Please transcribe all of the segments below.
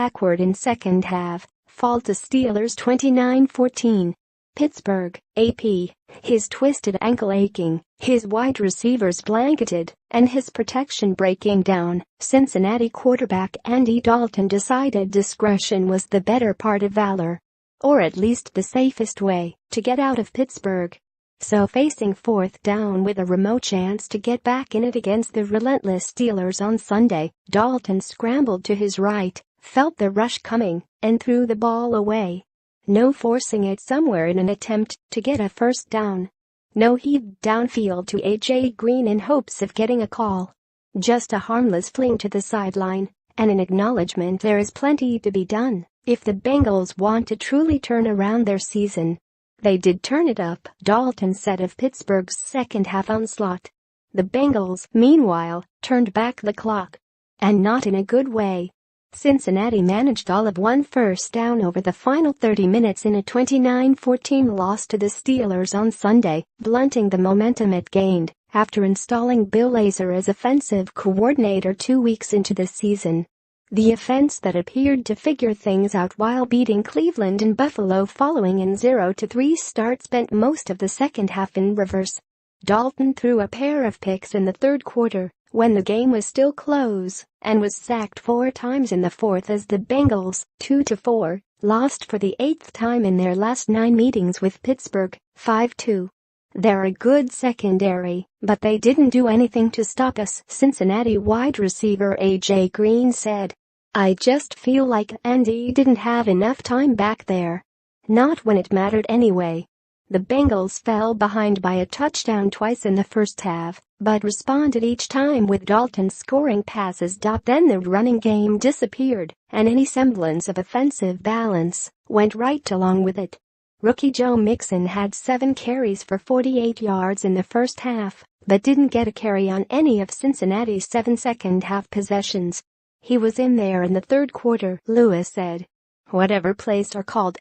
backward in second half, fall to Steelers 29-14. Pittsburgh, AP, his twisted ankle aching, his wide receivers blanketed, and his protection breaking down, Cincinnati quarterback Andy Dalton decided discretion was the better part of valor. Or at least the safest way to get out of Pittsburgh. So facing fourth down with a remote chance to get back in it against the relentless Steelers on Sunday, Dalton scrambled to his right, felt the rush coming, and threw the ball away. No forcing it somewhere in an attempt to get a first down. No heave downfield to A.J. Green in hopes of getting a call. Just a harmless fling to the sideline, and an acknowledgement there is plenty to be done if the Bengals want to truly turn around their season. They did turn it up, Dalton said of Pittsburgh's second-half onslaught. The Bengals, meanwhile, turned back the clock. And not in a good way. Cincinnati managed all of one first down over the final 30 minutes in a 29-14 loss to the Steelers on Sunday, blunting the momentum it gained after installing Bill Lazor as offensive coordinator 2 weeks into the season. The offense that appeared to figure things out while beating Cleveland and Buffalo following an 0-3 start spent most of the second half in reverse. Dalton threw a pair of picks in the third quarter, when the game was still close, and was sacked 4 times in the fourth as the Bengals, 2-4, lost for the 8th time in their last 9 meetings with Pittsburgh, 5-2. They're a good secondary, but they didn't do anything to stop us, Cincinnati wide receiver A.J. Green said. I just feel like Andy didn't have enough time back there. Not when it mattered anyway. The Bengals fell behind by a touchdown twice in the first half, but responded each time with Dalton scoring passes. Then the running game disappeared, and any semblance of offensive balance went right along with it. Rookie Joe Mixon had 7 carries for 48 yards in the first half, but didn't get a carry on any of Cincinnati's 7 second-half possessions. He was in there in the third quarter, Lewis said. Whatever plays are called.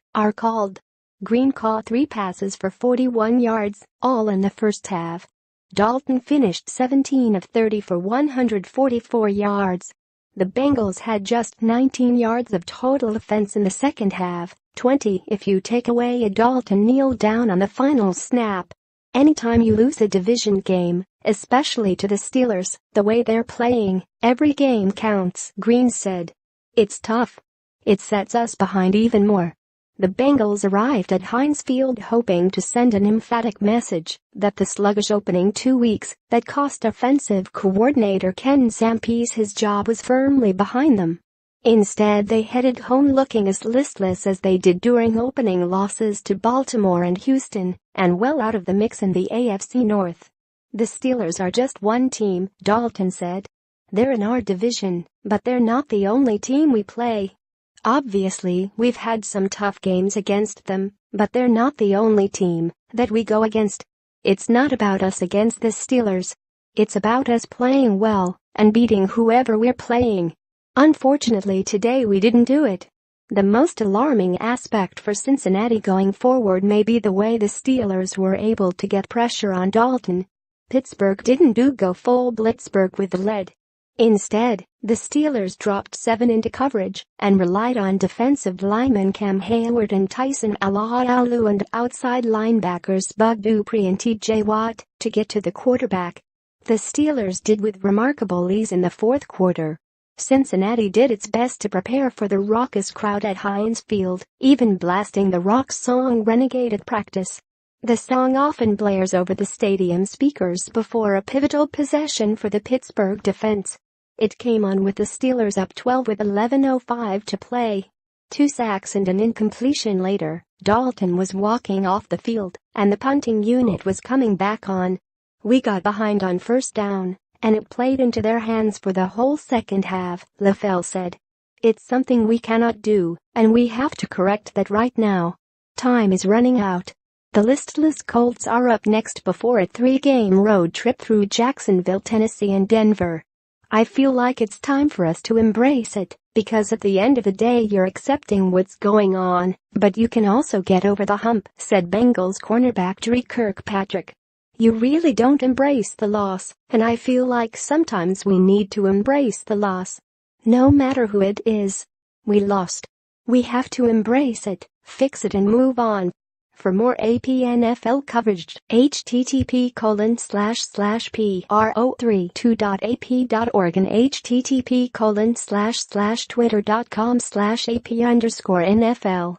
Green caught 3 passes for 41 yards, all in the first half. Dalton finished 17 of 30 for 144 yards. The Bengals had just 19 yards of total offense in the second half, 20 if you take away a Dalton kneel down on the final snap. Anytime you lose a division game, especially to the Steelers, the way they're playing, every game counts, Green said. It's tough. It sets us behind even more. The Bengals arrived at Heinz Field hoping to send an emphatic message that the sluggish opening 2 weeks that cost offensive coordinator Ken Zampese his job was firmly behind them. Instead, they headed home looking as listless as they did during opening losses to Baltimore and Houston, and well out of the mix in the AFC North. The Steelers are just one team, Dalton said. They're in our division, but they're not the only team we play. Obviously, we've had some tough games against them, but they're not the only team that we go against. It's not about us against the Steelers. It's about us playing well and beating whoever we're playing. Unfortunately, today we didn't do it. The most alarming aspect for Cincinnati going forward may be the way the Steelers were able to get pressure on Dalton. Pittsburgh didn't go full Blitzburgh with the lead. Instead, the Steelers dropped 7 into coverage and relied on defensive linemen Cam Hayward and Tyson Alualu and outside linebackers Bud Dupree and T.J. Watt to get to the quarterback. The Steelers did with remarkable ease in the fourth quarter. Cincinnati did its best to prepare for the raucous crowd at Heinz Field, even blasting the rock song Renegade at practice. The song often blares over the stadium speakers before a pivotal possession for the Pittsburgh defense. It came on with the Steelers up 12 with 11:05 to play. 2 sacks and an incompletion later, Dalton was walking off the field, and the punting unit was coming back on. We got behind on first down, and it played into their hands for the whole second half, LaFell said. It's something we cannot do, and we have to correct that right now. Time is running out. The listless Colts are up next before a 3-game road trip through Jacksonville, Tennessee and Denver. I feel like it's time for us to embrace it, because at the end of the day you're accepting what's going on, but you can also get over the hump, said Bengals cornerback Dre Kirkpatrick. You really don't embrace the loss, and I feel like sometimes we need to embrace the loss. No matter who it is. We lost. We have to embrace it, fix it and move on. For more AP NFL coverage, http://pro32.ap.org and http://twitter.com/AP_NFL.